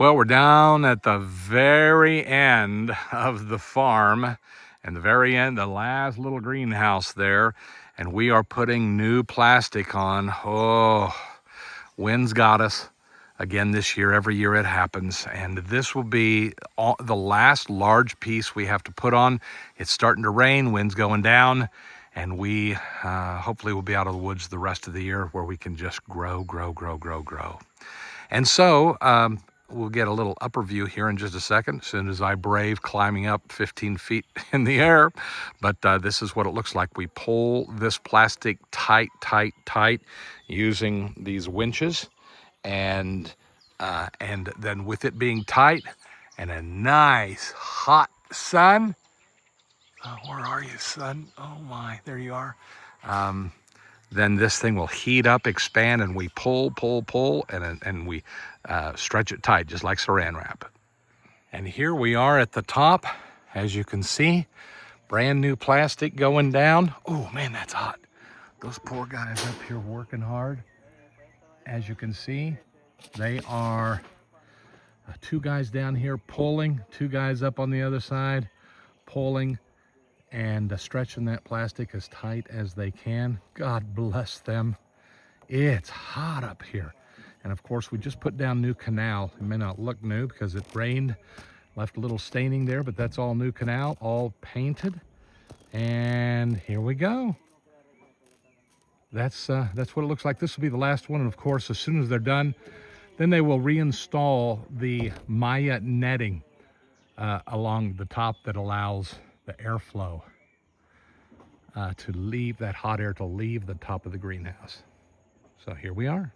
Well, we're down at the very end of the farm, and the very end, the last little greenhouse there, and we are putting new plastic on. Oh, wind's got us again this year. Every year it happens, and this will be the last large piece we have to put on. It's starting to rain, wind's going down, and we hopefully will be out of the woods the rest of the year where we can just grow. And so we'll get a little upper view here in just a second, as soon as I brave climbing up 15 feet in the air. But this is what it looks like. We pull this plastic tight using these winches. And then with it being tight and a nice hot sun. Oh, where are you, sun? Oh my, there you are. Then this thing will heat up, expand, and we pull, and we stretch it tight, just like saran wrap. And here we are at the top, as you can see, brand new plastic going down. Oh man, that's hot. Those poor guys up here working hard. As you can see, they are two guys down here pulling, two guys up on the other side pulling, and stretching that plastic as tight as they can. God bless them. It's hot up here. And of course, we just put down new canal. It may not look new because it rained, left a little staining there, but that's all new canal, all painted. And here we go. That's what it looks like. This will be the last one. And of course, as soon as they're done, then they will reinstall the Maya netting along the top that allows the airflow to leave, that hot air to leave the top of the greenhouse. So here we are.